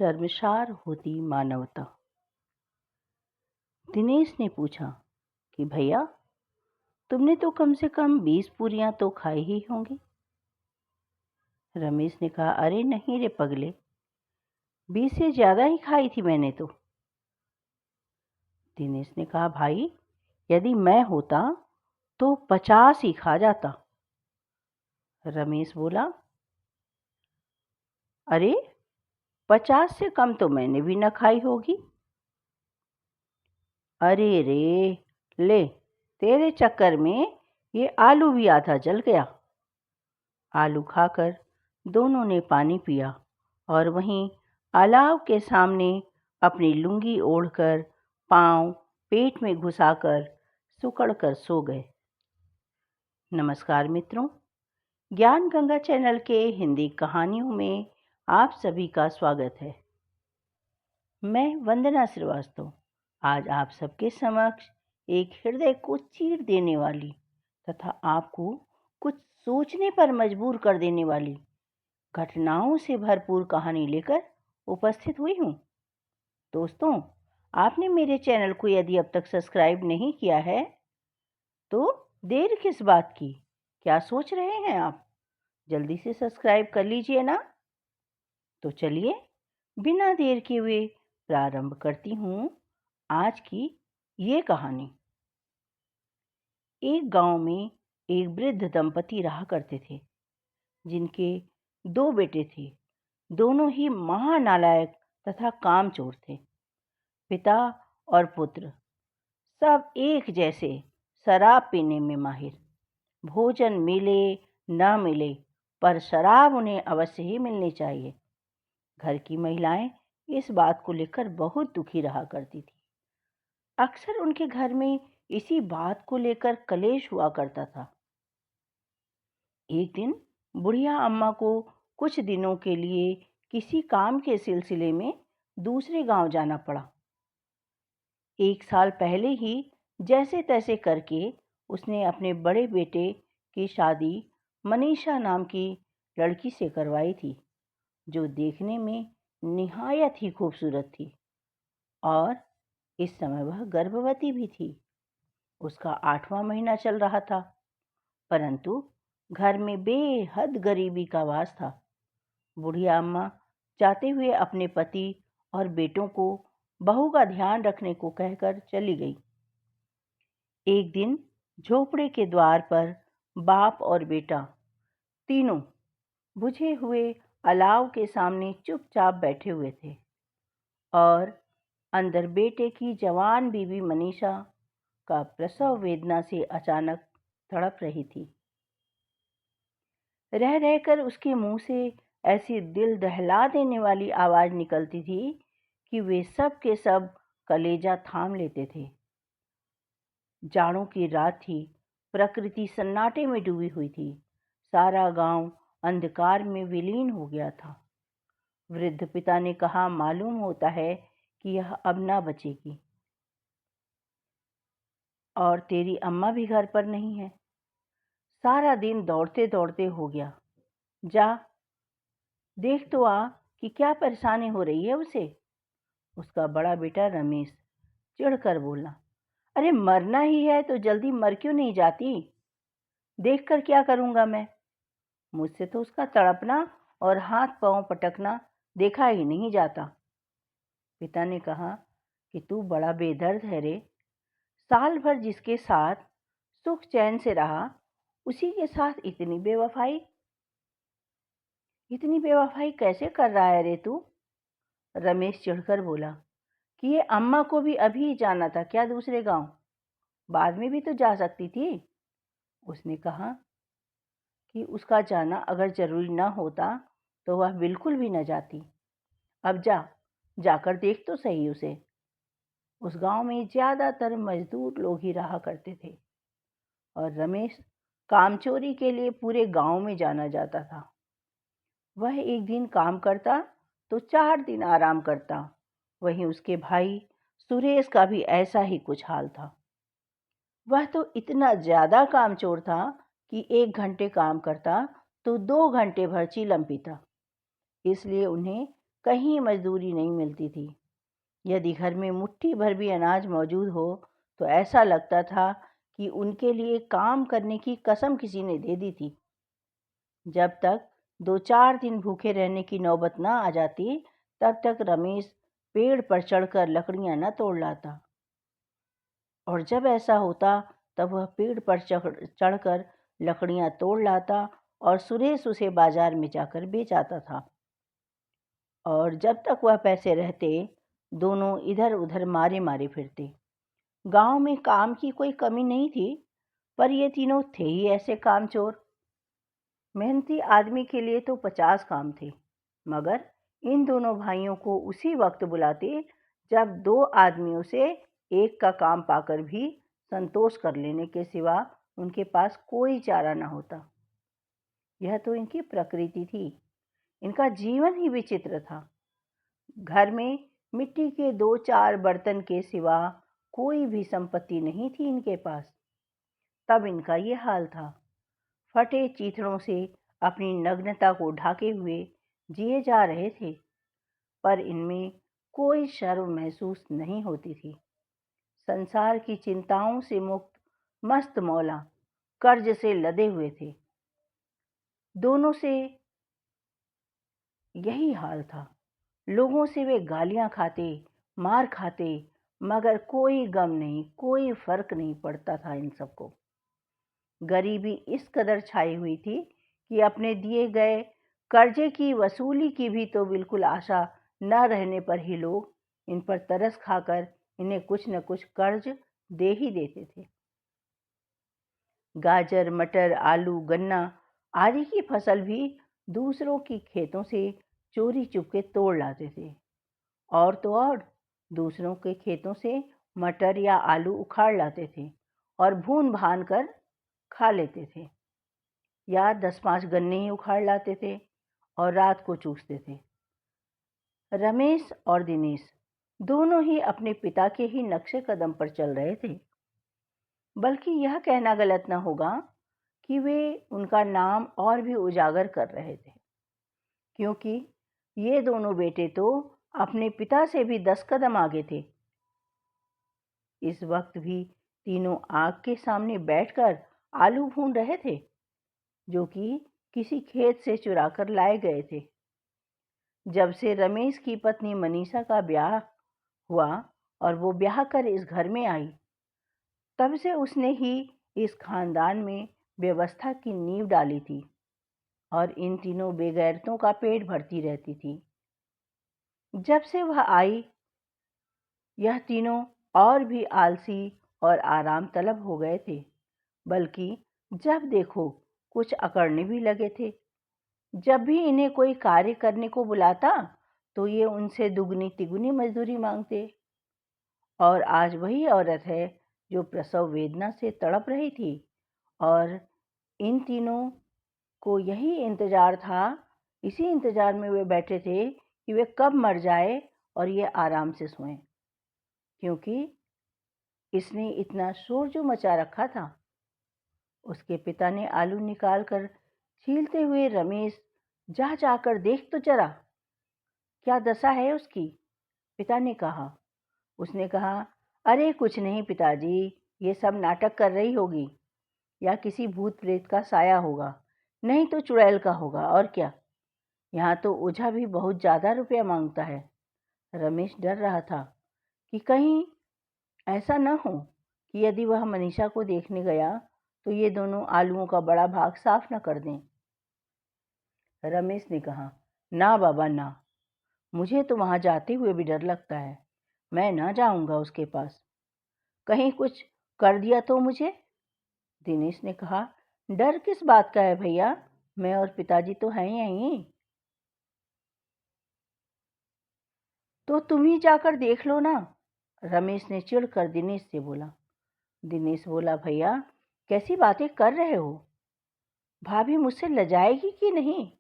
शर्मसार होती मानवता। दिनेश ने पूछा कि भैया, तुमने तो कम से कम 20 पूरियां तो खाई ही होंगी। रमेश ने कहा, अरे नहीं रे पगले, 20 से ज्यादा ही खाई थी मैंने तो। दिनेश ने कहा, भाई यदि मैं होता तो 50 ही खा जाता। रमेश बोला, अरे 50 से कम तो मैंने भी न खाई होगी। अरे रे, ले तेरे चक्कर में ये आलू भी आधा जल गया। आलू खाकर दोनों ने पानी पिया और वहीं अलाव के सामने अपनी लुंगी ओढ़कर पांव पेट में घुसाकर सुकड़कर सो गए। नमस्कार मित्रों, ज्ञान गंगा चैनल के हिंदी कहानियों में आप सभी का स्वागत है। मैं वंदना श्रीवास्तव आज आप सबके समक्ष एक हृदय को चीर देने वाली तथा आपको कुछ सोचने पर मजबूर कर देने वाली घटनाओं से भरपूर कहानी लेकर उपस्थित हुई हूँ। दोस्तों, आपने मेरे चैनल को यदि अब तक सब्सक्राइब नहीं किया है तो देर किस बात की? क्या सोच रहे हैं आप? जल्दी से सब्सक्राइब कर लीजिए ना। तो चलिए बिना देर के हुए प्रारंभ करती हूँ आज की ये कहानी। एक गांव में एक वृद्ध दंपति रहा करते थे, जिनके 2 बेटे थे। दोनों ही महानालायक तथा कामचोर थे। पिता और पुत्र सब एक जैसे शराब पीने में माहिर। भोजन मिले न मिले पर शराब उन्हें अवश्य ही मिलनी चाहिए। घर की महिलाएं इस बात को लेकर बहुत दुखी रहा करती थी। अक्सर उनके घर में इसी बात को लेकर कलेश हुआ करता था। एक दिन बुढ़िया अम्मा को कुछ दिनों के लिए किसी काम के सिलसिले में दूसरे गांव जाना पड़ा। 1 साल पहले ही जैसे तैसे करके उसने अपने बड़े बेटे की शादी मनीषा नाम की लड़की से करवाई थी, जो देखने में निहायत ही खूबसूरत थी और इस समय वह गर्भवती भी थी। उसका 8वां महीना चल रहा था, परंतु घर में बेहद गरीबी का वास था। बुढ़िया अम्मा जाते हुए अपने पति और बेटों को बहू का ध्यान रखने को कहकर चली गई। एक दिन झोपड़े के द्वार पर बाप और बेटा तीनों बुझे हुए अलाव के सामने चुपचाप बैठे हुए थे और अंदर बेटे की जवान बीवी मनीषा का प्रसव वेदना से अचानक तड़प रही थी। रह रहकर उसके मुंह से ऐसी दिल दहला देने वाली आवाज निकलती थी कि वे सब के सब कलेजा थाम लेते थे। जाड़ों की रात थी। प्रकृति सन्नाटे में डूबी हुई थी। सारा गांव अंधकार में विलीन हो गया था। वृद्ध पिता ने कहा, मालूम होता है कि यह अब ना बचेगी और तेरी अम्मा भी घर पर नहीं है। सारा दिन दौड़ते दौड़ते हो गया। जा देख तो आ कि क्या परेशानी हो रही है उसे। उसका बड़ा बेटा रमेश चिढ़कर बोला, अरे मरना ही है तो जल्दी मर क्यों नहीं जाती? देखकर क्या करूंगा मैं? मुझसे तो उसका तड़पना और हाथ पांव पटकना देखा ही नहीं जाता। पिता ने कहा कि तू बड़ा बेदर्द है रे। साल भर जिसके साथ सुख चैन से रहा, उसी के साथ इतनी बेवफाई कैसे कर रहा है रे तू? रमेश चिढ़कर बोला कि ये अम्मा को भी अभी जाना था क्या दूसरे गांव? बाद में भी तो जा सकती थी। उसने कहा कि उसका जाना अगर जरूरी न होता तो वह बिल्कुल भी न जाती। अब जाकर देख तो सही उसे। उस गांव में ज्यादातर मजदूर लोग ही रहा करते थे और रमेश कामचोरी के लिए पूरे गांव में जाना जाता था। वह एक दिन काम करता तो 4 दिन आराम करता। वहीं उसके भाई सुरेश का भी ऐसा ही कुछ हाल था। वह तो इतना ज्यादा कामचोर था कि 1 घंटे काम करता तो 2 घंटे भर चिलम पीता। इसलिए उन्हें कहीं मजदूरी नहीं मिलती थी। यदि घर में मुट्ठी भर भी अनाज मौजूद हो तो ऐसा लगता था कि उनके लिए काम करने की कसम किसी ने दे दी थी। जब तक 2-4 दिन भूखे रहने की नौबत न आ जाती, तब तक रमेश पेड़ पर चढ़कर लकड़ियां न तोड़ लाता, और जब ऐसा होता तब वह पेड़ पर चढ़कर लकड़ियां तोड़ लाता और सुरेश उसे बाजार में जाकर बेच आता था। और जब तक वह पैसे रहते, दोनों इधर उधर मारे मारे फिरते। गांव में काम की कोई कमी नहीं थी, पर ये तीनों थे ही ऐसे कामचोर। मेहनती आदमी के लिए तो 50 काम थे, मगर इन दोनों भाइयों को उसी वक्त बुलाते जब 2 आदमियों से एक का काम पाकर भी संतोष कर लेने के सिवा उनके पास कोई चारा न होता। यह तो इनकी प्रकृति थी। इनका जीवन ही विचित्र था। घर में मिट्टी के 2-4 बर्तन के सिवा कोई भी संपत्ति नहीं थी इनके पास। तब इनका ये हाल था। फटे चीथड़ों से अपनी नग्नता को ढाके हुए जिए जा रहे थे, पर इनमें कोई शर्म महसूस नहीं होती थी। संसार की चिंताओं से मुक्त मस्त मौला कर्ज से लदे हुए थे। दोनों से यही हाल था। लोगों से वे गालियां खाते, मार खाते, मगर कोई गम नहीं, कोई फर्क नहीं पड़ता था इन सबको। गरीबी इस कदर छाई हुई थी कि अपने दिए गए कर्जे की वसूली की भी तो बिल्कुल आशा न रहने पर ही लोग इन पर तरस खाकर इन्हें कुछ न कुछ कर्ज दे ही देते थे। गाजर, मटर, आलू, गन्ना आदि की फसल भी दूसरों की खेतों से चोरी चुपके तोड़ लाते थे, और तो और दूसरों के खेतों से मटर या आलू उखाड़ लाते थे और भून भान कर खा लेते थे, या 10-5 गन्ने ही उखाड़ लाते थे और रात को चूसते थे। रमेश और दिनेश दोनों ही अपने पिता के ही नक्शे कदम पर चल रहे थे। बल्कि यह कहना गलत न होगा कि वे उनका नाम और भी उजागर कर रहे थे, क्योंकि ये दोनों बेटे तो अपने पिता से भी 10 कदम आगे थे। इस वक्त भी तीनों आग के सामने बैठकर आलू भून रहे थे, जो कि किसी खेत से चुरा कर लाए गए थे। जब से रमेश की पत्नी मनीषा का ब्याह हुआ और वो ब्याह कर इस घर में आई, तब से उसने ही इस खानदान में व्यवस्था की नींव डाली थी और इन तीनों बेगैरतों का पेट भरती रहती थी। जब से वह आई, यह तीनों और भी आलसी और आराम तलब हो गए थे, बल्कि जब देखो कुछ अकड़ने भी लगे थे। जब भी इन्हें कोई कार्य करने को बुलाता तो ये उनसे दुगनी तिगुनी मजदूरी मांगते। और आज वही औरत है जो प्रसव वेदना से तड़प रही थी, और इन तीनों को यही इंतजार था, इसी इंतजार में वे बैठे थे कि वे कब मर जाए और ये आराम से सोएं, क्योंकि इसने इतना शोर जो मचा रखा था। उसके पिता ने आलू निकाल कर छीलते हुए, रमेश जा जाकर देख तो जरा क्या दशा है उसकी, पिता ने कहा। उसने कहा, अरे कुछ नहीं पिताजी, ये सब नाटक कर रही होगी, या किसी भूत प्रेत का साया होगा, नहीं तो चुड़ैल का होगा, और क्या। यहाँ तो ओझा भी बहुत ज़्यादा रुपया मांगता है। रमेश डर रहा था कि कहीं ऐसा न हो कि यदि वह मनीषा को देखने गया तो ये दोनों आलूओं का बड़ा भाग साफ न कर दें। रमेश ने कहा, ना बाबा ना, मुझे तो वहाँ जाते हुए भी डर लगता है, मैं ना जाऊँगा उसके पास, कहीं कुछ कर दिया तो मुझे। दिनेश ने कहा, डर किस बात का है भैया, मैं और पिताजी तो हैं यहीं। तो तुम ही जाकर देख लो ना, रमेश ने चिढ़कर दिनेश से बोला। दिनेश बोला, भैया कैसी बातें कर रहे हो, भाभी मुझसे लजाएगी कि नहीं।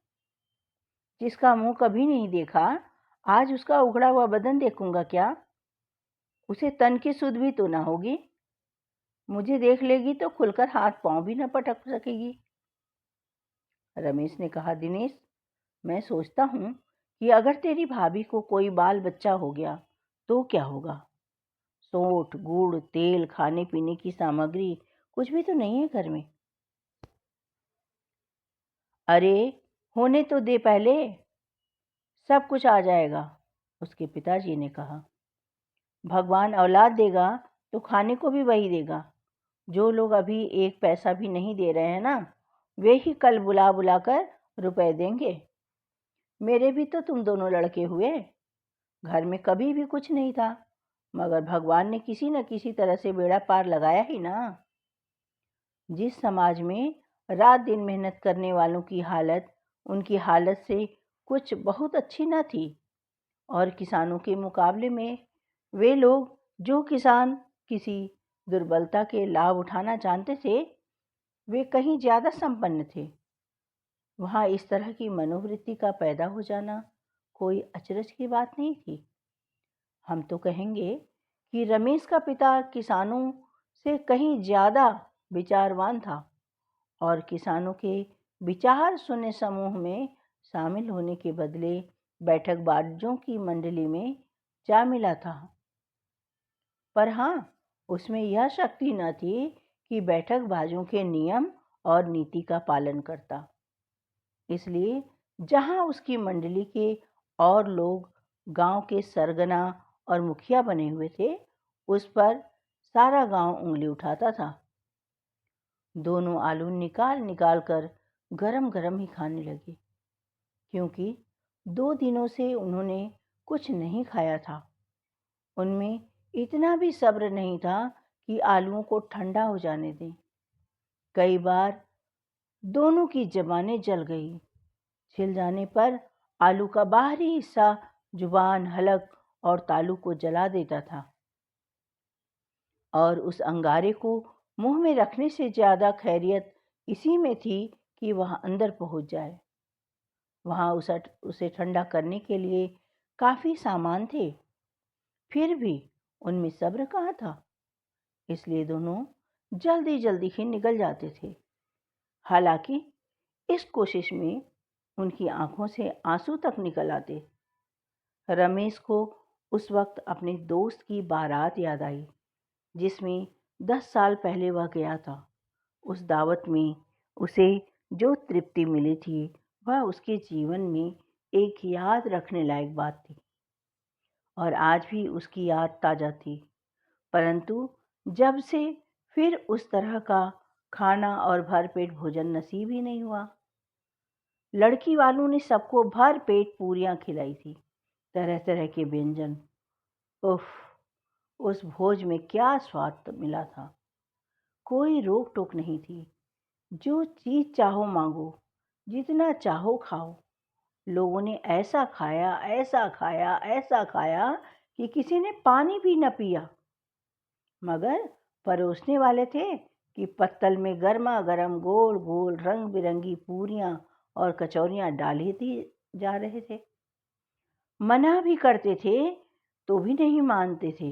जिसका मुंह कभी नहीं देखा, आज उसका उघड़ा हुआ बदन देखूंगा क्या। उसे तन की सुध भी तो ना होगी, मुझे देख लेगी तो खुलकर हाथ पांव भी न पटक सकेगी। रमेश ने कहा, दिनेश मैं सोचता हूँ कि अगर तेरी भाभी को कोई बाल बच्चा हो गया तो क्या होगा। सोंठ, गुड़, तेल, खाने पीने की सामग्री कुछ भी तो नहीं है घर में। अरे होने तो दे पहले, सब कुछ आ जाएगा, उसके पिताजी ने कहा। भगवान औलाद देगा तो खाने को भी वही देगा। जो लोग अभी एक पैसा भी नहीं दे रहे हैं ना, वे ही कल बुला बुला कर रुपए देंगे। मेरे भी तो तुम दोनों लड़के हुए, घर में कभी भी कुछ नहीं था, मगर भगवान ने किसी न किसी तरह से बेड़ा पार लगाया ही ना। जिस समाज में रात दिन मेहनत करने वालों की हालत उनकी हालत से कुछ बहुत अच्छी न थी, और किसानों के मुकाबले में वे लोग जो किसान किसी दुर्बलता के लाभ उठाना जानते थे, वे कहीं ज़्यादा संपन्न थे। वहाँ इस तरह की मनोवृत्ति का पैदा हो जाना कोई अचरज की बात नहीं थी। हम तो कहेंगे कि रमेश का पिता किसानों से कहीं ज़्यादा विचारवान था और किसानों के विचार सुने समूह में शामिल होने के बदले बैठकबाजों की मंडली में जा मिला था। पर हाँ, उसमें यह शक्ति न थी कि बैठकबाजों के नियम और नीति का पालन करता। इसलिए जहाँ उसकी मंडली के और लोग गांव के सरगना और मुखिया बने हुए थे, उस पर सारा गांव उंगली उठाता था। दोनों आलू निकाल निकाल कर गरम गरम ही खाने लगे, क्योंकि 2 दिनों से उन्होंने कुछ नहीं खाया था। उनमें इतना भी सब्र नहीं था कि आलूओं को ठंडा हो जाने दें। कई बार दोनों की ज़बानें जल गई। छिल जाने पर आलू का बाहरी हिस्सा जुबान, हलक और तालू को जला देता था, और उस अंगारे को मुंह में रखने से ज़्यादा खैरियत इसी में थी कि वह अंदर पहुंच जाए। वहाँ उसे ठंडा करने के लिए काफ़ी सामान थे, फिर भी उनमें सब्र कहाँ था। इसलिए दोनों जल्दी जल्दी ही निकल जाते थे। हालांकि इस कोशिश में उनकी आंखों से आंसू तक निकल आते। रमेश को उस वक्त अपने दोस्त की बारात याद आई, जिसमें 10 साल पहले वह गया था। उस दावत में उसे जो तृप्ति मिली थी, वह उसके जीवन में एक याद रखने लायक बात थी, और आज भी उसकी याद ताज़ा थी। परंतु जब से फिर उस तरह का खाना और भरपेट भोजन नसीब ही नहीं हुआ। लड़की वालों ने सबको भर पेट पूरियां खिलाई थी, तरह तरह के व्यंजन। उफ, उस भोज में क्या स्वाद मिला था। कोई रोक टोक नहीं थी। जो चीज़ चाहो मांगो, जितना चाहो खाओ। लोगों ने ऐसा खाया, ऐसा खाया, ऐसा खाया कि किसी ने पानी भी न पिया। मगर परोसने वाले थे कि पत्तल में गर्मा गर्म गोल गोल रंग बिरंगी पूरियां और कचौरियां डालते जा रहे थे। मना भी करते थे तो भी नहीं मानते थे।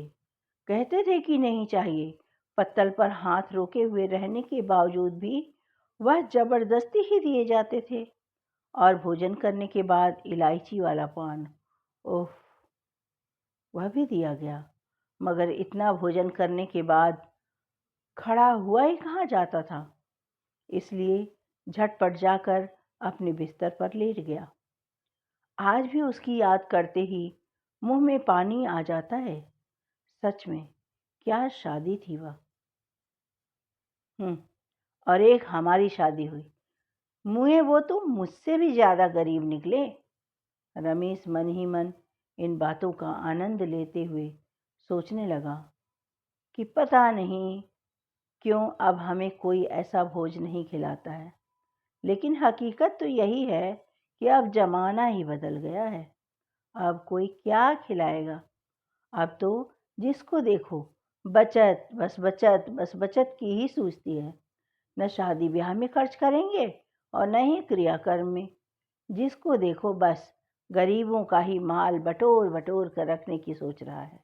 कहते थे कि नहीं चाहिए। पत्तल पर हाथ रोके हुए रहने के बावजूद भी वह जबरदस्ती ही दिए जाते थे। और भोजन करने के बाद इलायची वाला पान, ओह, वह भी दिया गया। मगर इतना भोजन करने के बाद खड़ा हुआ ही कहाँ जाता था, इसलिए झटपट जाकर अपने बिस्तर पर लेट गया। आज भी उसकी याद करते ही मुंह में पानी आ जाता है। सच में क्या शादी थी वह। और एक हमारी शादी हुई, मुझे वो तो मुझसे भी ज़्यादा गरीब निकले। रमेश मन ही मन इन बातों का आनंद लेते हुए सोचने लगा कि पता नहीं क्यों अब हमें कोई ऐसा भोज नहीं खिलाता है। लेकिन हकीकत तो यही है कि अब ज़माना ही बदल गया है। अब कोई क्या खिलाएगा। अब तो जिसको देखो बचत, बस बचत, बस बचत की ही सूझती है। न शादी ब्याह में खर्च करेंगे और न ही क्रियाकर्म में। जिसको देखो बस गरीबों का ही माल बटोर बटोर कर रखने की सोच रहा है।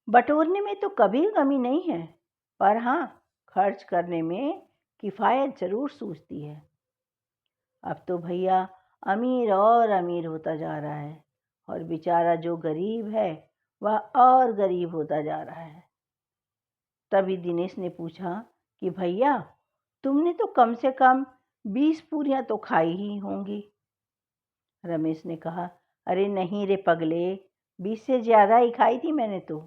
बटोरने में तो कभी कमी नहीं है, पर हाँ, खर्च करने में किफ़ायत ज़रूर सूझती है। अब तो भैया अमीर और अमीर होता जा रहा है और बेचारा जो गरीब है वह और गरीब होता जा रहा है। तभी दिनेश ने पूछा कि भैया, तुमने तो कम से कम 20 पूरियां तो खाई ही होंगी। रमेश ने कहा, अरे नहीं रे पगले, 20 से ज़्यादा ही खाई थी मैंने तो।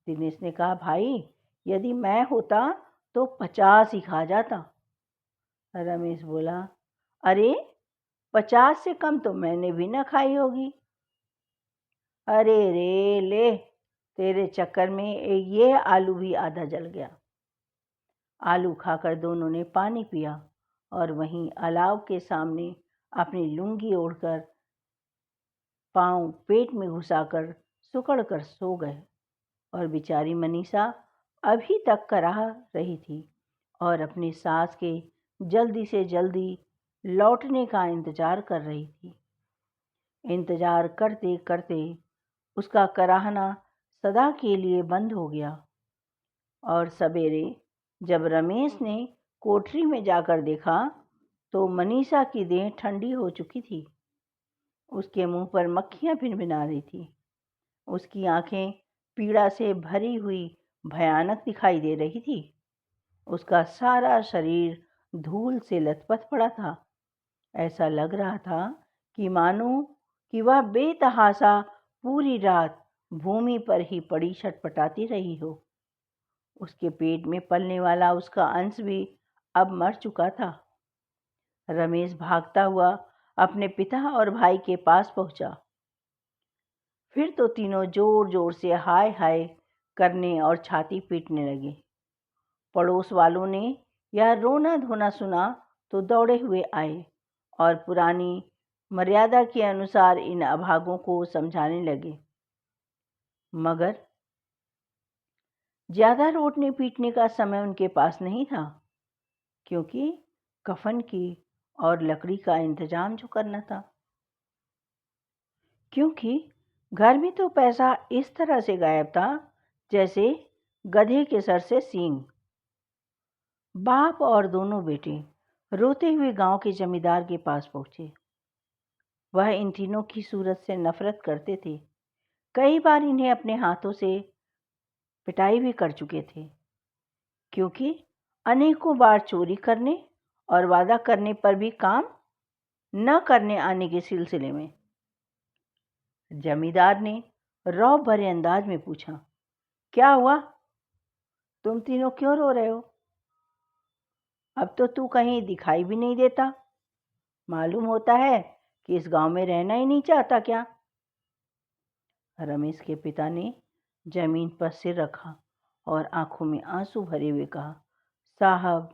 दिनेश ने कहा, भाई यदि मैं होता तो 50 ही खा जाता। रमेश बोला, अरे 50 से कम तो मैंने भी ना खाई होगी। अरे रे ले, तेरे चक्कर में ये आलू भी आधा जल गया। आलू खाकर दोनों ने पानी पिया और वहीं अलाव के सामने अपनी लुंगी ओढ़कर पाँव पेट में घुसाकर सुकड़ कर सो गए। और बेचारी मनीषा अभी तक कराह रही थी और अपनी सास के जल्दी से जल्दी लौटने का इंतजार कर रही थी। इंतजार करते करते उसका कराहना सदा के लिए बंद हो गया। और सवेरे जब रमेश ने कोठरी में जाकर देखा तो मनीषा की देह ठंडी हो चुकी थी। उसके मुंह पर मक्खियां भिनभिना रही थी। उसकी आंखें पीड़ा से भरी हुई भयानक दिखाई दे रही थी। उसका सारा शरीर धूल से लथपथ पड़ा था। ऐसा लग रहा था कि मानो कि वह बेतहाशा पूरी रात भूमि पर ही पड़ी छटपटाती रही हो। उसके पेट में पलने वाला उसका अंश भी अब मर चुका था। रमेश भागता हुआ अपने पिता और भाई के पास पहुंचा। फिर तो तीनों जोर जोर से हाय हाय करने और छाती पीटने लगे। पड़ोस वालों ने यह रोना धोना सुना तो दौड़े हुए आए और पुरानी मर्यादा के अनुसार इन अभागों को समझाने लगे। मगर ज़्यादा रोटने पीटने का समय उनके पास नहीं था, क्योंकि कफन की और लकड़ी का इंतजाम जो करना था। क्योंकि घर में तो पैसा इस तरह से गायब था जैसे गधे के सर से सींग। बाप और दोनों बेटे रोते हुए गांव के जमींदार के पास पहुंचे। वह इन तीनों की सूरत से नफरत करते थे। कई बार इन्हें अपने हाथों से पिटाई भी कर चुके थे, क्योंकि अनेकों बार चोरी करने और वादा करने पर भी काम न करने आने के सिलसिले में। जमींदार ने रौब भरे अंदाज में पूछा, क्या हुआ? तुम तीनों क्यों रो रहे हो? अब तो तू कहीं दिखाई भी नहीं देता। मालूम होता है कि इस गांव में रहना ही नहीं चाहता क्या? रमेश के पिता ने जमीन पर सिर रखा और आंखों में आंसू भरे हुए कहा, साहब,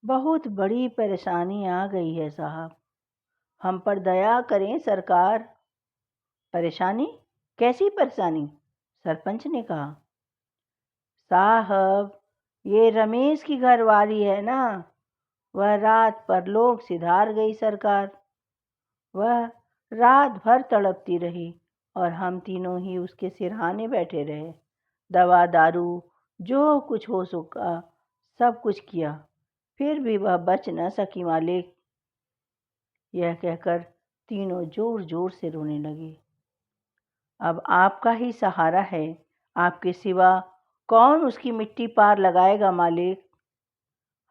बहुत बड़ी परेशानी आ गई है साहब, हम पर दया करें सरकार। परेशानी? कैसी परेशानी? सरपंच ने कहा। साहब, ये रमेश की घरवाली है ना, वह रात पर लोग सिधार गई सरकार। वह रात भर तड़पती रही और हम तीनों ही उसके सिरहाने बैठे रहे। दवा दारू जो कुछ हो सका सब कुछ किया, फिर भी वह बच न सकी मालिक। यह कहकर तीनों जोर जोर से रोने लगे। अब आपका ही सहारा है, आपके सिवा कौन उसकी मिट्टी पार लगाएगा मालिक?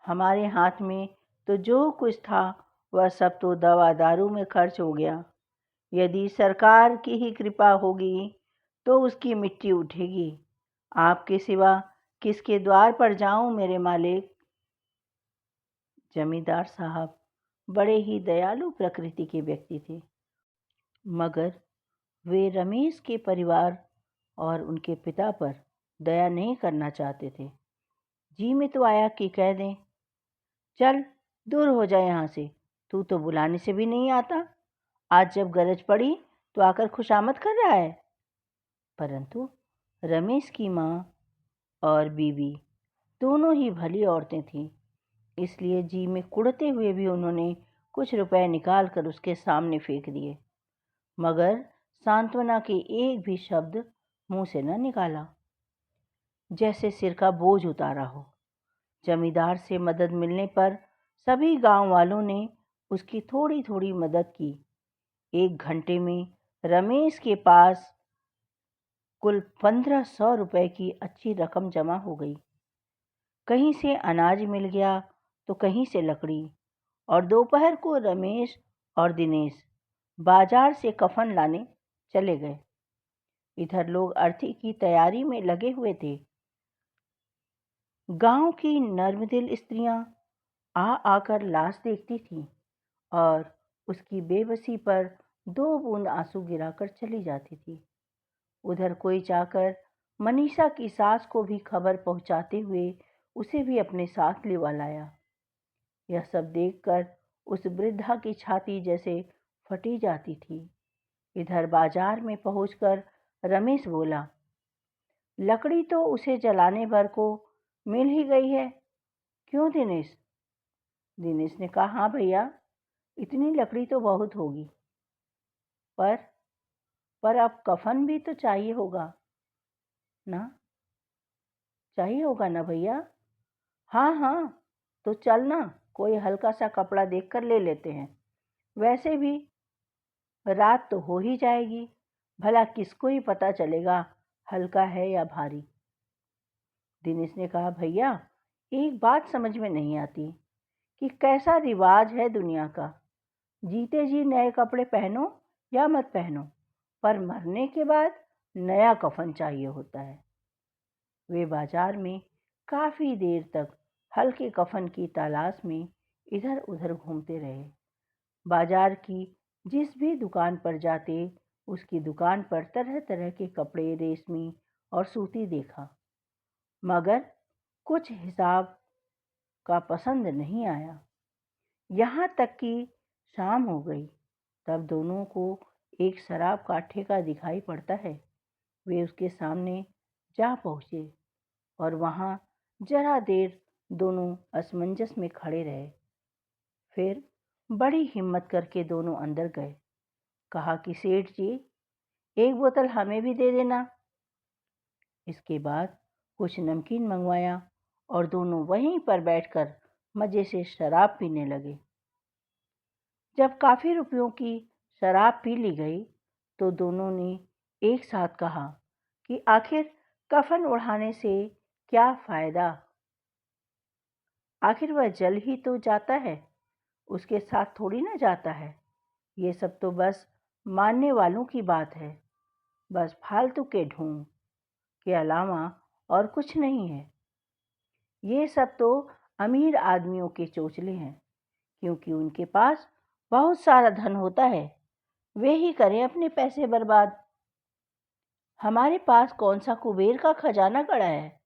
हमारे हाथ में तो जो कुछ था वह सब तो दवा दारू में खर्च हो गया। यदि सरकार की ही कृपा होगी तो उसकी मिट्टी उठेगी। आपके सिवा किसके द्वार पर जाऊं मेरे मालिक? जमींदार साहब बड़े ही दयालु प्रकृति के व्यक्ति थे, मगर वे रमेश के परिवार और उनके पिता पर दया नहीं करना चाहते थे। जी में तो आया कि कह दें, चल दूर हो जाए यहाँ से, तू तो बुलाने से भी नहीं आता। आज जब गरज पड़ी तो आकर खुशामद कर रहा है। परंतु रमेश की माँ और बीवी दोनों ही भली औरतें थीं, इसलिए जी में कुड़ते हुए भी उन्होंने कुछ रुपए निकाल कर उसके सामने फेंक दिए, मगर सांत्वना के एक भी शब्द मुंह से न निकाला। जैसे सिर का बोझ उतारा हो। जमींदार से मदद मिलने पर सभी गांव वालों ने उसकी थोड़ी थोड़ी मदद की। 1 घंटे में रमेश के पास कुल 1500 रुपए की अच्छी रकम जमा हो गई। कहीं से अनाज मिल गया तो कहीं से लकड़ी, और दोपहर को रमेश और दिनेश बाजार से कफन लाने चले गए। इधर लोग अर्थी की तैयारी में लगे हुए थे। गांव की नर्मदिल स्त्रियां आ आकर लाश देखती थीं और उसकी बेबसी पर 2 बूंद आंसू गिराकर चली जाती थी। उधर कोई जाकर मनीषा की सास को भी खबर पहुंचाते हुए उसे भी अपने साथ लिवा लाया। यह सब देखकर उस वृद्धा की छाती जैसे फटी जाती थी। इधर बाजार में पहुंचकर रमेश बोला, लकड़ी तो उसे जलाने भर को मिल ही गई है, क्यों दिनेश? दिनेश ने कहा, हाँ भैया, इतनी लकड़ी तो बहुत होगी, पर अब कफन भी तो चाहिए होगा ना? चाहिए होगा ना भैया? हाँ हाँ, तो चल ना, कोई हल्का सा कपड़ा देखकर ले लेते हैं। वैसे भी रात तो हो ही जाएगी, भला किसको ही पता चलेगा हल्का है या भारी। दिनेश ने कहा, भैया एक बात समझ में नहीं आती कि कैसा रिवाज है दुनिया का। जीते जी नए कपड़े पहनो या मत पहनो, पर मरने के बाद नया कफन चाहिए होता है। वे बाजार में काफी देर तक हल्के कफन की तलाश में इधर उधर घूमते रहे। बाजार की जिस भी दुकान पर जाते, उसकी दुकान पर तरह तरह के कपड़े रेशमी और सूती देखा, मगर कुछ हिसाब का पसंद नहीं आया। यहाँ तक कि शाम हो गई, तब दोनों को एक शराब का ठेका दिखाई पड़ता है। वे उसके सामने जा पहुँचे और वहाँ जरा देर दोनों असमंजस में खड़े रहे। फिर बड़ी हिम्मत करके दोनों अंदर गए। कहा कि सेठ जी, एक बोतल हमें भी दे देना। इसके बाद कुछ नमकीन मंगवाया और दोनों वहीं पर बैठकर मजे से शराब पीने लगे। जब काफी रुपयों की शराब पी ली गई तो दोनों ने एक साथ कहा कि आखिर कफन उड़ाने से क्या फायदा? आखिर वह जल ही तो जाता है, उसके साथ थोड़ी ना जाता है। ये सब तो बस मानने वालों की बात है, बस फालतू के ढोंग के अलावा और कुछ नहीं है। ये सब तो अमीर आदमियों के चोचले हैं, क्योंकि उनके पास बहुत सारा धन होता है, वे ही करें अपने पैसे बर्बाद। हमारे पास कौन सा कुबेर का खजाना गड़ा है?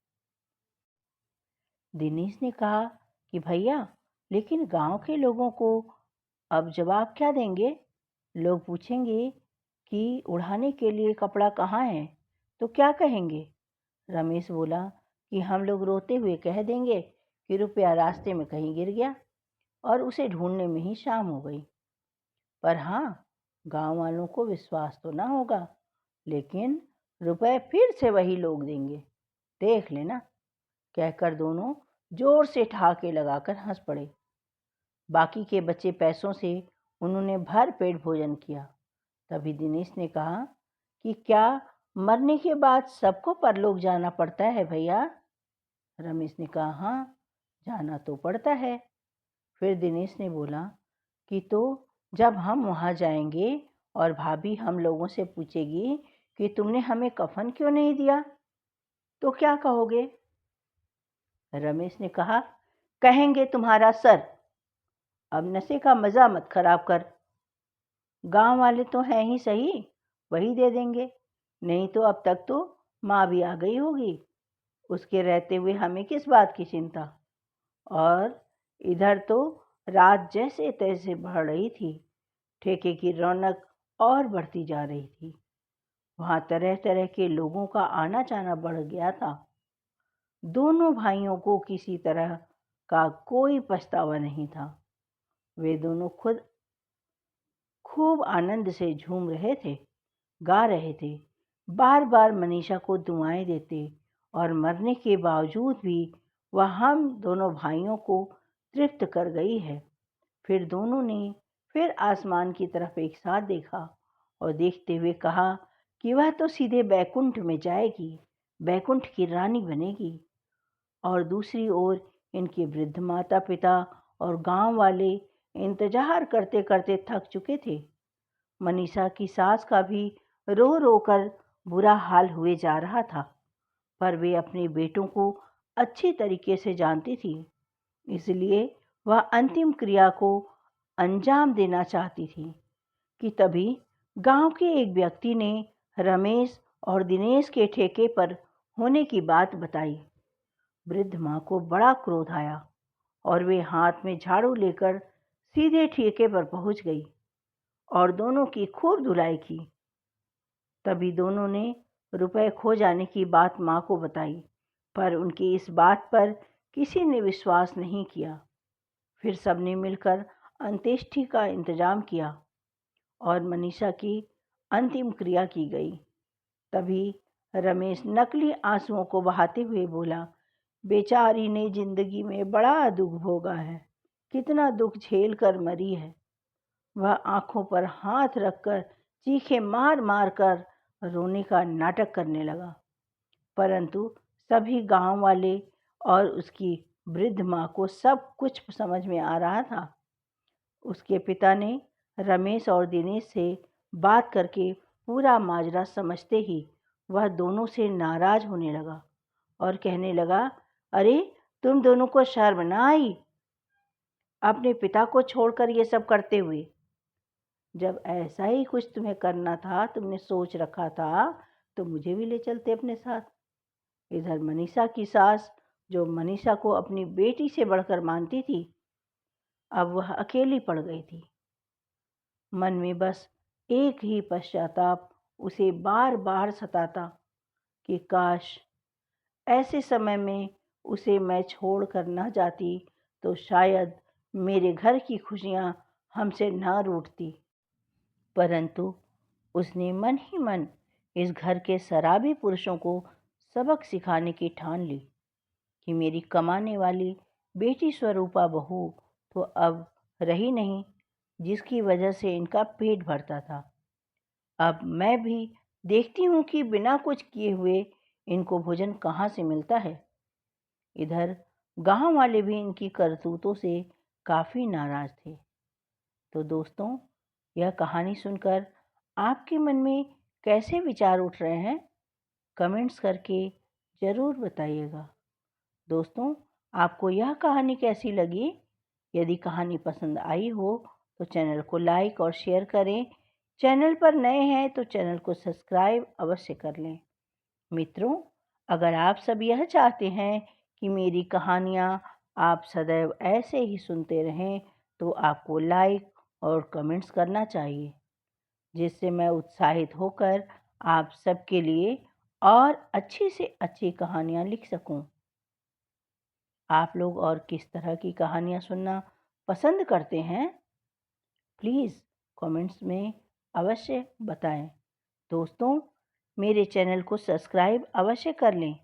दिनेश ने कहा कि भैया, लेकिन गांव के लोगों को अब जवाब क्या देंगे? लोग पूछेंगे कि उड़ाने के लिए कपड़ा कहाँ है, तो क्या कहेंगे? रमेश बोला कि हम लोग रोते हुए कह देंगे कि रुपया रास्ते में कहीं गिर गया और उसे ढूंढने में ही शाम हो गई। पर हाँ, गांव वालों को विश्वास तो ना होगा, लेकिन रुपए फिर से वही लोग देंगे, देख लेना। कहकर दोनों जोर से ठहाके लगाकर हंस पड़े। बाकी के बचे पैसों से उन्होंने भर पेट भोजन किया। तभी दिनेश ने कहा कि क्या मरने के बाद सबको परलोक जाना पड़ता है भैया? रमेश ने कहा, हाँ, जाना तो पड़ता है। फिर दिनेश ने बोला कि तो जब हम वहाँ जाएंगे और भाभी हम लोगों से पूछेगी कि तुमने हमें कफन क्यों नहीं दिया, तो क्या कहोगे? रमेश ने कहा, कहेंगे तुम्हारा सर। अब नशे का मज़ा मत खराब कर। गांव वाले तो हैं ही सही, वही दे देंगे, नहीं तो अब तक तो माँ भी आ गई होगी। उसके रहते हुए हमें किस बात की चिंता? और इधर तो रात जैसे तैसे बढ़ रही थी, ठेके की रौनक और बढ़ती जा रही थी। वहाँ तरह तरह के लोगों का आना जाना बढ़ गया था। दोनों भाइयों को किसी तरह का कोई पछतावा नहीं था। वे दोनों खुद खूब आनंद से झूम रहे थे, गा रहे थे, बार बार मनीषा को दुआएं देते, और मरने के बावजूद भी वह हम दोनों भाइयों को तृप्त कर गई है। फिर दोनों ने फिर आसमान की तरफ एक साथ देखा और देखते हुए कहा कि वह तो सीधे बैकुंठ में जाएगी, बैकुंठ की रानी बनेगी। और दूसरी ओर इनके वृद्ध माता पिता और गांव वाले इंतजार करते करते थक चुके थे। मनीषा की सास का भी रो रो कर बुरा हाल हुए जा रहा था, पर वे अपने बेटों को अच्छी तरीके से जानती थी, इसलिए वह अंतिम क्रिया को अंजाम देना चाहती थी कि तभी गांव के एक व्यक्ति ने रमेश और दिनेश के ठेके पर होने की बात बताई। वृद्ध माँ को बड़ा क्रोध आया और वे हाथ में झाड़ू लेकर सीधे ठेके पर पहुंच गई और दोनों की खूब धुलाई की। तभी दोनों ने रुपए खो जाने की बात माँ को बताई, पर उनकी इस बात पर किसी ने विश्वास नहीं किया। फिर सबने मिलकर अंत्येष्टि का इंतजाम किया और मनीषा की अंतिम क्रिया की गई। तभी रमेश नकली आंसुओं को बहाते हुए बोला, बेचारी ने जिंदगी में बड़ा दुख भोगा है, कितना दुख झेल कर मरी है। वह आंखों पर हाथ रखकर चीखें मार मार कर रोने का नाटक करने लगा, परंतु सभी गांव वाले और उसकी वृद्ध माँ को सब कुछ समझ में आ रहा था। उसके पिता ने रमेश और दिनेश से बात करके पूरा माजरा समझते ही वह दोनों से नाराज होने लगा और कहने लगा, अरे तुम दोनों को शर्म ना आई अपने पिता को छोड़कर ये सब करते हुए? जब ऐसा ही कुछ तुम्हें करना था, तुमने सोच रखा था, तो मुझे भी ले चलते अपने साथ। इधर मनीषा की सास, जो मनीषा को अपनी बेटी से बढ़कर मानती थी, अब वह अकेली पड़ गई थी। मन में बस एक ही पश्चाताप उसे बार बार सताता कि काश ऐसे समय में उसे मैं छोड़ कर न जाती, तो शायद मेरे घर की खुशियां हमसे न रूठती। परंतु उसने मन ही मन इस घर के शराबी पुरुषों को सबक सिखाने की ठान ली कि मेरी कमाने वाली बेटी स्वरूपा बहू तो अब रही नहीं, जिसकी वजह से इनका पेट भरता था। अब मैं भी देखती हूँ कि बिना कुछ किए हुए इनको भोजन कहाँ से मिलता है। इधर गांव वाले भी इनकी करतूतों से काफ़ी नाराज थे। तो दोस्तों, यह कहानी सुनकर आपके मन में कैसे विचार उठ रहे हैं, कमेंट्स करके ज़रूर बताइएगा। दोस्तों, आपको यह कहानी कैसी लगी? यदि कहानी पसंद आई हो तो चैनल को लाइक और शेयर करें। चैनल पर नए हैं तो चैनल को सब्सक्राइब अवश्य कर लें। मित्रों, अगर आप सब यह चाहते हैं कि मेरी कहानियाँ आप सदैव ऐसे ही सुनते रहें, तो आपको लाइक और कमेंट्स करना चाहिए, जिससे मैं उत्साहित होकर आप सबके लिए और अच्छी से अच्छी कहानियाँ लिख सकूं। आप लोग और किस तरह की कहानियाँ सुनना पसंद करते हैं, प्लीज़ कमेंट्स में अवश्य बताएं। दोस्तों, मेरे चैनल को सब्सक्राइब अवश्य कर लें,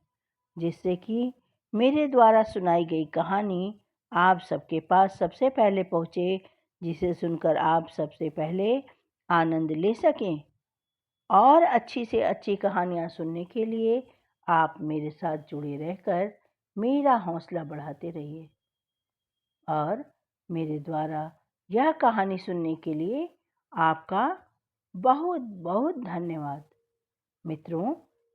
जिससे कि मेरे द्वारा सुनाई गई कहानी आप सबके पास सबसे पहले पहुँचे, जिसे सुनकर आप सबसे पहले आनंद ले सकें। और अच्छी से अच्छी कहानियाँ सुनने के लिए आप मेरे साथ जुड़े रहकर मेरा हौसला बढ़ाते रहिए। और मेरे द्वारा यह कहानी सुनने के लिए आपका बहुत बहुत धन्यवाद। मित्रों,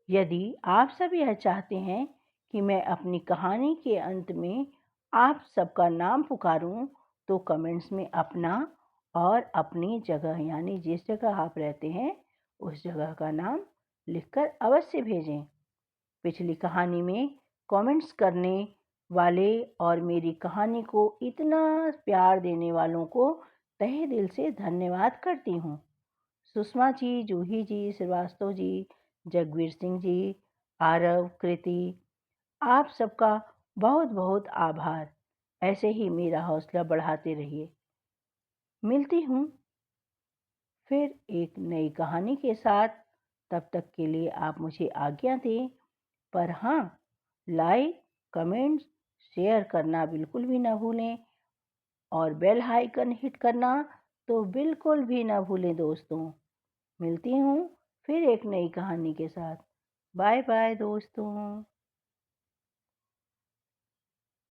यदि आप सब यह चाहते हैं कि मैं अपनी कहानी के अंत में आप सबका नाम पुकारूं, तो कमेंट्स में अपना और अपनी जगह यानी जिस जगह आप रहते हैं उस जगह का नाम लिखकर अवश्य भेजें। पिछली कहानी में कमेंट्स करने वाले और मेरी कहानी को इतना प्यार देने वालों को तहे दिल से धन्यवाद करती हूँ। सुषमा जी, जूही जी, श्रीवास्तव जी, जगवीर सिंह जी, आरव, कृति, आप सबका बहुत बहुत आभार। ऐसे ही मेरा हौसला बढ़ाते रहिए। मिलती हूँ फिर एक नई कहानी के साथ। तब तक के लिए आप मुझे आज्ञा दें, पर हाँ, लाइक, कमेंट्स, शेयर करना बिल्कुल भी ना भूलें। और बेल आइकन हिट करना तो बिल्कुल भी ना भूलें दोस्तों। मिलती हूँ फिर एक नई कहानी के साथ। बाय बाय दोस्तों।